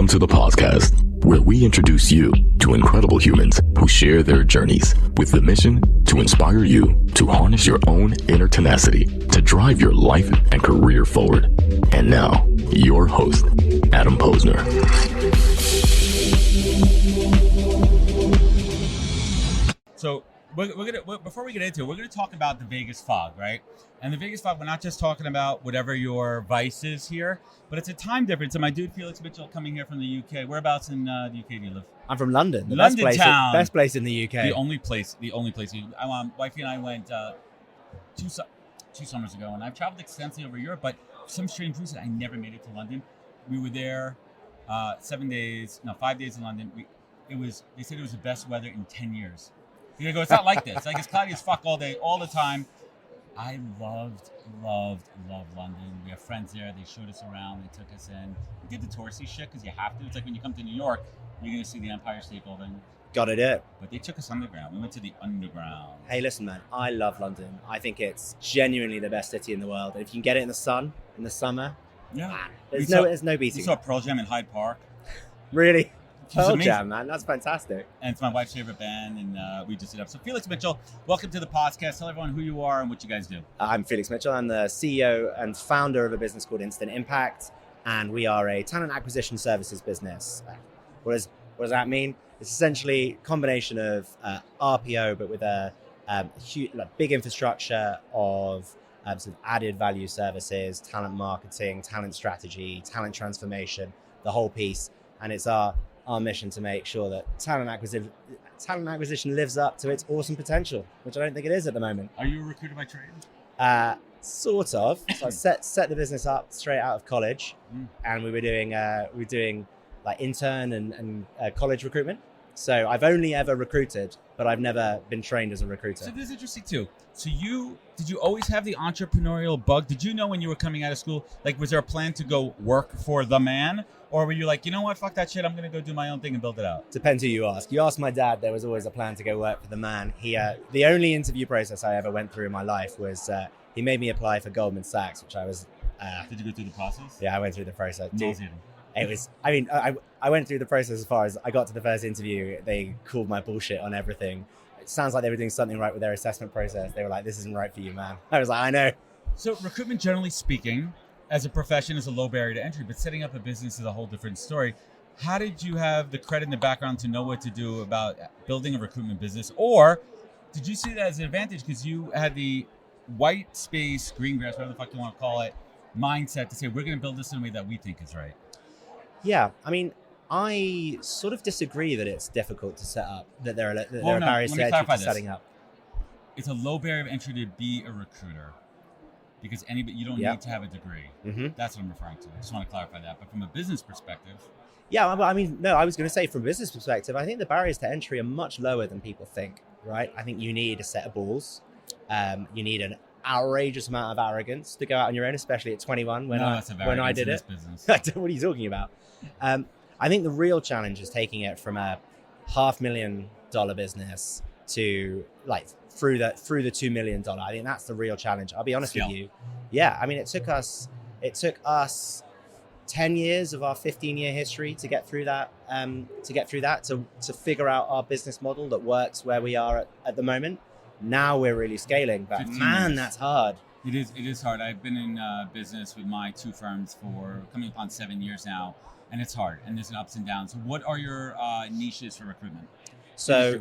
to the podcast, where we introduce you to incredible humans who share their journeys with the mission to inspire you to harness your own inner tenacity to drive your life and career forward. And now, your host, Adam Posner. So before we get into it, we're gonna talk about the Vegas fog, right? And the Vegas fog, we're not just talking about whatever your vice is here, but it's a time difference. And my dude Felix Mitchell coming here from the UK. Whereabouts in the UK do you live? I'm from London. The London town. Best place in the UK. The only place. Wifey and I went two summers ago, and I've traveled extensively over Europe. But for some strange reason, I never made it to London. We were there 5 days in London. They said it was the best weather in 10 years. You go, it's not like this. Like, it's cloudy as fuck all day, all the time. I loved London. We have friends there. They showed us around. They took us in. We did the touristy shit because you have to. It's like when you come to New York, you're going to see the Empire State Building. Gotta do it. But they took us underground. We went to the underground. Hey, listen, man. I love London. I think it's genuinely the best city in the world. And if you can get it in the sun, in the summer, yeah, man, there's no beating. We saw Pearl Jam in Hyde Park. Really? Pearl Jam, man. That's fantastic. And it's my wife's favorite band, and we just did up. So Felix Mitchell, welcome to the podcast. Tell everyone who you are and what you guys do. I'm Felix Mitchell. I'm the CEO and founder of a business called Instant Impact, and we are a talent acquisition services business. What does that mean? It's essentially a combination of RPO, but with a huge, big infrastructure of sort of added value services, talent marketing, talent strategy, talent transformation, the whole piece. And it's our mission to make sure that talent acquisition lives up to its awesome potential, which I don't think it is at the moment. Are you a recruiter by trade? Sort of. So I set the business up straight out of college, and we were doing like intern and college recruitment. So I've only ever recruited, but I've never been trained as a recruiter. So this is interesting too. So did you always have the entrepreneurial bug? Did you know when you were coming out of school, like, was there a plan to go work for the man? Or were you like, you know what, fuck that shit, I'm going to go do my own thing and build it out? Depends who you ask. You ask my dad, there was always a plan to go work for the man. The only interview process I ever went through in my life was he made me apply for Goldman Sachs, which I was... Did you go through the process? Yeah, I went through the process. Nauseating. I went through the process as far as I got to the first interview. They called my bullshit on everything. It sounds like they were doing something right with their assessment process. They were like, this isn't right for you, man. I was like, I know. So recruitment, generally speaking, as a profession, is a low barrier to entry, but setting up a business is a whole different story. How did you have the credit and the background to know what to do about building a recruitment business? Or did you see that as an advantage because you had the white space, green grass, whatever the fuck you want to call it, mindset to say, we're going to build this in a way that we think is right? Yeah, I mean, I sort of disagree that it's difficult to set up, that there are barriers to entry to setting up. It's a low barrier of entry to be a recruiter because you don't need to have a degree. Mm-hmm. That's what I'm referring to. I just want to clarify that. But from a business perspective... Yeah, I mean, no, I was going to say from a business perspective, I think the barriers to entry are much lower than people think, right? I think you need a set of balls. You need an outrageous amount of arrogance to go out on your own, especially at 21 when I did it. What are you talking about? I think the real challenge is taking it from a $500,000 business to through the $2 million. I think that's the real challenge. I'll be honest with you. Yeah, I mean, it took us 10 years of our 15-year history to get through that. To figure out our business model that works where we are at the moment. Now we're really scaling, but man, that's hard. It is hard. I've been in business with my two firms for coming upon 7 years now, and it's hard, and there's ups and downs. So what are your niches for recruitment? So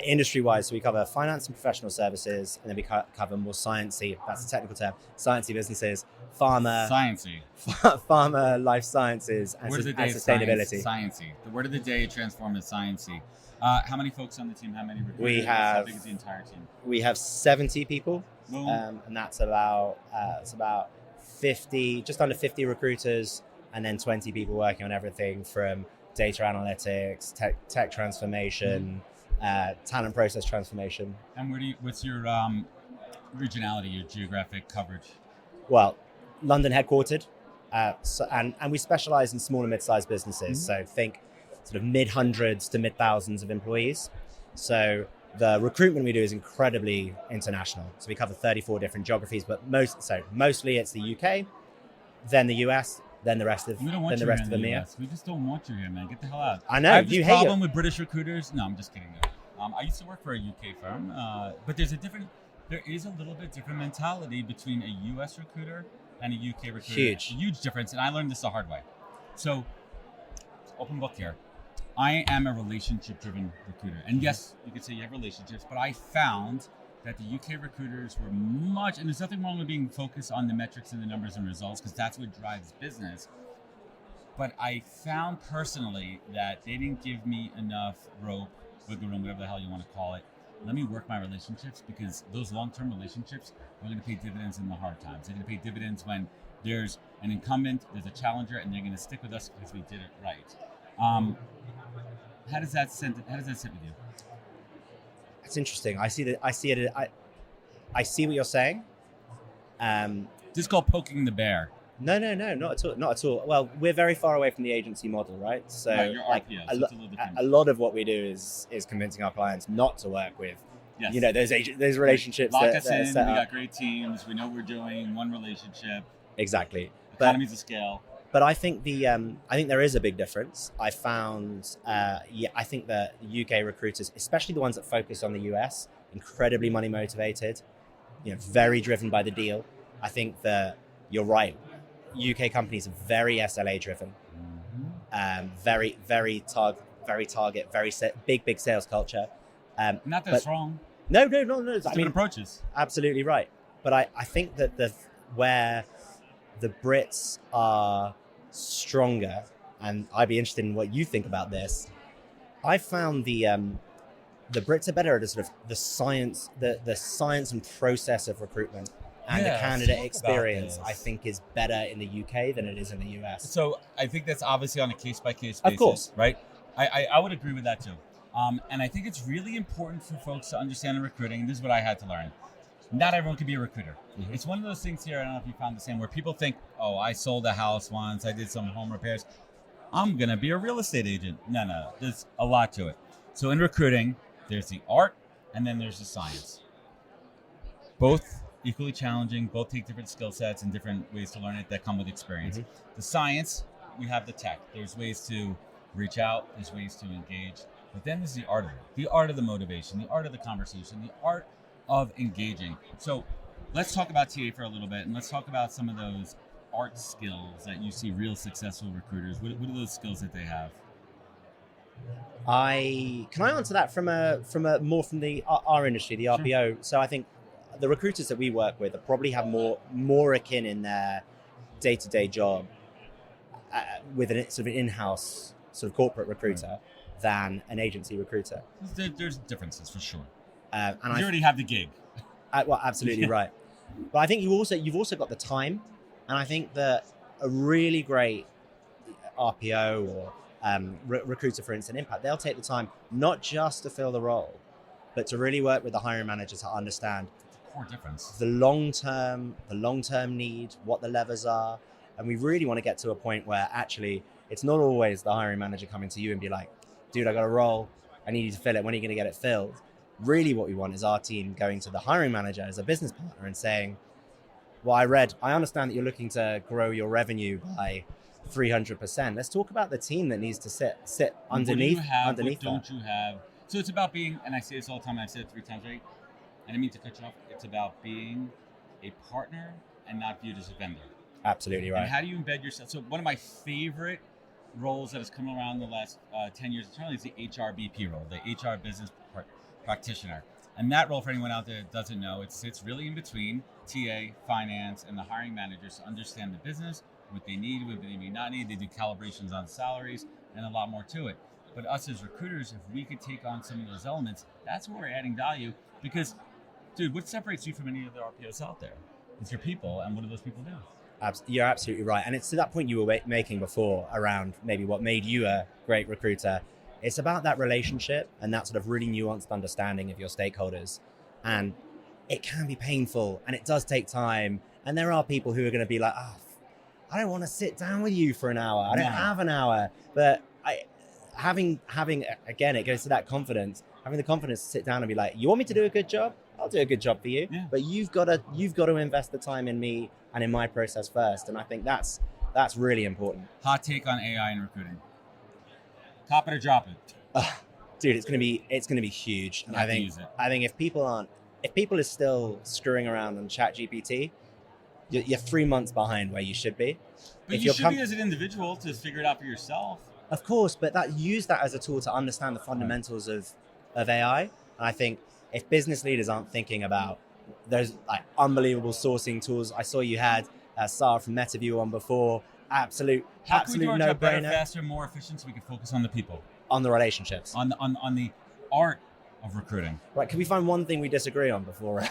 industry-wise, so we cover finance and professional services, and then we cover more sciencey, that's a technical term, sciencey businesses, pharma, life sciences, and sustainability. Sciencey. The word of the day transformed to sciencey. How many folks on the team? How many recruiters? How big is the entire team? We have 70 people, and that's about 50, just under 50 recruiters, and then 20 people working on everything from data analytics, tech transformation, talent process transformation. And what's your regionality, your geographic coverage? Well, London headquartered, and we specialize in small and mid-sized businesses. Mm-hmm. So think sort of mid-hundreds to mid-thousands of employees. So the recruitment we do is incredibly international. So we cover 34 different geographies, but mostly it's the UK, then the US, than the rest of We don't want than you the rest here of in the EMEA. US. We just don't want you here, man. Get the hell out. I know, I have this you hate problem it. with British recruiters. No, I'm just kidding. I used to work for a UK firm, but there is a little bit different mentality between a US recruiter and a UK recruiter. Huge difference, and I learned this the hard way. So, open book here. I am a relationship-driven recruiter, and yes, you could say you have relationships, but I found that the UK recruiters were much, and there's nothing wrong with being focused on the metrics and the numbers and results, because that's what drives business. But I found personally that they didn't give me enough rope, wiggle room, whatever the hell you want to call it. Let me work my relationships, because those long-term relationships are going to pay dividends in the hard times. They're going to pay dividends when there's an incumbent, there's a challenger, and they're going to stick with us because we did it right. How does that sit with you? It's interesting. I see what you're saying. This is called poking the bear. No, not at all. Well, we're very far away from the agency model, right? So, right, you're RPO, so it's a little different. A lot of what we do is convincing our clients not to work with, yes. those relationships. Lock that us are in. set We up. got great teams. We know what we're doing. One relationship. Exactly. Economies of scale. But I think there is a big difference. I found, I think that UK recruiters, especially the ones that focus on the US, incredibly money motivated, very driven by the deal. I think that you're right. UK companies are very SLA driven, very target, big sales culture. Not that's wrong. No. Different approaches. Absolutely right. But I think that where the Brits are stronger, and I'd be interested in what you think about this. I found the Brits are better at sort of the science and process of recruitment, and the candidate experience. I think is better in the UK than it is in the US. So I think that's obviously on a case by case basis, of course, right? I would agree with that too. And I think it's really important for folks to understand in recruiting. And this is what I had to learn. Not everyone can be a recruiter. Mm-hmm. It's one of those things here, I don't know if you found the same, where people think, oh, I sold a house once, I did some home repairs, I'm going to be a real estate agent. No, there's a lot to it. So in recruiting, there's the art and then there's the science. Both equally challenging, both take different skill sets and different ways to learn it that come with experience. Mm-hmm. The science, we have the tech. There's ways to reach out, there's ways to engage, but then there's the art of it. The art of the motivation, the art of the conversation, the art of engaging. So let's talk about TA for a little bit, and let's talk about some of those art skills that you see real successful recruiters. What are those skills that they have? Can I answer that from our industry, the RPO? Sure. So I think the recruiters that we work with probably have more akin in their day-to-day job with an sort of an in-house sort of corporate recruiter than an agency recruiter. There's differences for sure. And you already have the gig. Well, absolutely right. But I think you've also got the time, and I think that a really great RPO or recruiter for Instant Impact, they'll take the time not just to fill the role, but to really work with the hiring manager to understand the core difference, the long-term need, what the levers are, and we really want to get to a point where actually it's not always the hiring manager coming to you and be like, dude, I got a role, I need you to fill it. When are you going to get it filled? Really what we want is our team going to the hiring manager as a business partner and saying, well, I understand that you're looking to grow your revenue by 300%. Let's talk about the team that needs to sit underneath. What don't you have? So it's about being, and I say this all the time, I've said it 3 times, right? I didn't mean to cut you off. It's about being a partner and not viewed as a vendor. Absolutely right. And how do you embed yourself? So one of my favorite roles that has come around the last 10 years internally is the HRBP role, the HR business practitioner. And that role, for anyone out there that doesn't know, it sits really in between TA, finance, and the hiring managers to understand the business, what they need, what they may not need. They do calibrations on salaries and a lot more to it. But us as recruiters, if we could take on some of those elements, that's where we're adding value. Because, dude, what separates you from any other RPOs out there? It's your people, and what do those people do? You're absolutely right. And it's to that point you were making before around maybe what made you a great recruiter. It's about that relationship and that sort of really nuanced understanding of your stakeholders. And it can be painful and it does take time. And there are people who are going to be like, I don't want to sit down with you for an hour. I don't have an hour. But having again, it goes to that confidence, having the confidence to sit down and be like, you want me to do a good job? I'll do a good job for you. Yeah. But you've got to invest the time in me and in my process first. And I think that's That's really important. Hot take on AI in recruiting. Cop it or drop it. Dude, it's gonna be huge. And I think if people are still screwing around on ChatGPT, you're 3 months behind where you should be. But you should be as an individual to figure it out for yourself. Of course, but use that as a tool to understand the fundamentals of AI. And I think if business leaders aren't thinking about those like unbelievable sourcing tools, I saw you had Sarah from MetaView on before. Absolute How can we do our job better, no-brainer. Faster, more efficient, so we can focus on the people, On the relationships, on the art of recruiting. Right? Can we find one thing we disagree on before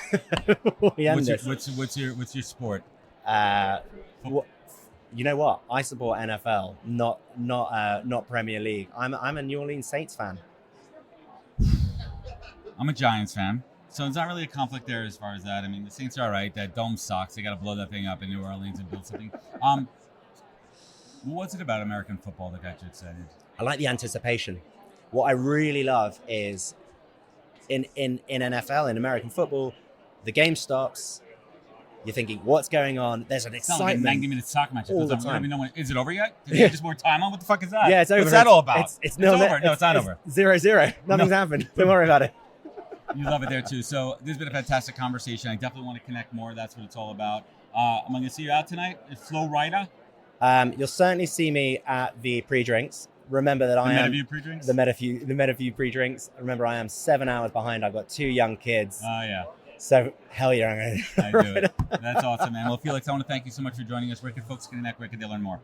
we end this? What's your sport? You know what? I support NFL, not Premier League. I'm a New Orleans Saints fan. I'm a Giants fan, so it's not really a conflict there as far as that. I mean, the Saints are all right. That dome sucks. They got to blow that thing up in New Orleans and build something. What's it about American football that got you excited? I like the anticipation. What I really love is in NFL, in American football, the game stops. You're thinking, what's going on? There's an excitement. It's not like a 90-minute soccer match. All the time. Is it over yet? Did they just more time on? What the fuck is that? Yeah, it's over. What's that all about? It's over. No, it's not over. 0-0. Nothing's happened. Don't worry about it. You love it there too. So this has been a fantastic conversation. I definitely want to connect more. That's what it's all about. I'm going to see you out tonight at Flow Rider. You'll certainly see me at the pre-drinks. Remember that I am the pre-drinks? The MetaView pre-drinks. Remember, I am 7 hours behind. I've got 2 young kids. Oh yeah. So hell yeah, I'm I do it. That's awesome, man. Well, Felix, I want to thank you so much for joining us. Where can folks connect? Where can they learn more?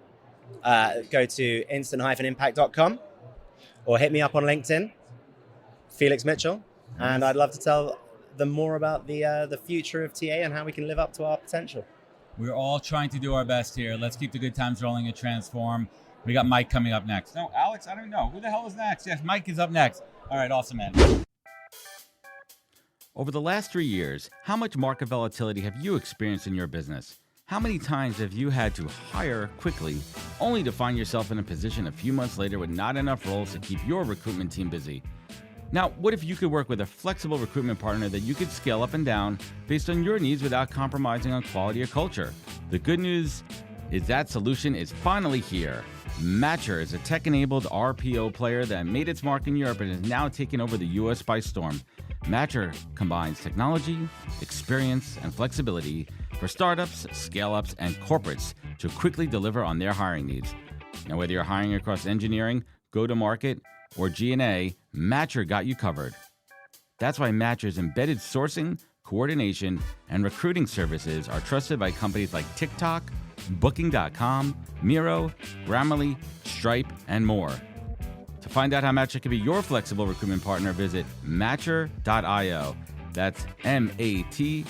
Go to instant-impact.com or hit me up on LinkedIn, Felix Mitchell, and I'd love to tell them more about the future of TA and how we can live up to our potential. We're all trying to do our best here. Let's keep the good times rolling and transform. We got Mike coming up next. No, Alex, I don't know. Who the hell is next? Yes, Mike is up next. All right, awesome, man. Over the last 3 years, how much market volatility have you experienced in your business? How many times have you had to hire quickly, only to find yourself in a position a few months later with not enough roles to keep your recruitment team busy? Now, what if you could work with a flexible recruitment partner that you could scale up and down based on your needs without compromising on quality or culture? The good news is that solution is finally here. Matcher is a tech-enabled RPO player that made its mark in Europe and is now taking over the US by storm. Matcher combines technology, experience, and flexibility for startups, scale-ups, and corporates to quickly deliver on their hiring needs. Now, whether you're hiring across engineering, go-to-market, or G&A, Matcher got you covered. That's why Matcher's embedded sourcing, coordination, and recruiting services are trusted by companies like TikTok, Booking.com, Miro, Grammarly, Stripe, and more. To find out how Matcher can be your flexible recruitment partner, visit Matcher.io. That's MATCHR.io.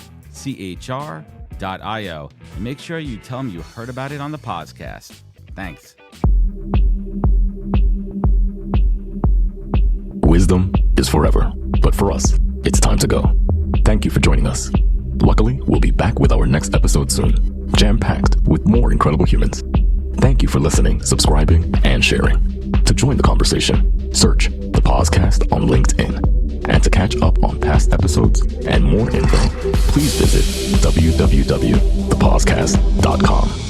And make sure you tell them you heard about it on the podcast. Thanks. Wisdom is forever, but for us, it's time to go. Thank you for joining us. Luckily, we'll be back with our next episode soon, jam-packed with more incredible humans. Thank you for listening, subscribing, and sharing. To join the conversation, search the podcast on LinkedIn. And to catch up on past episodes and more info, please visit www.thepodcast.com.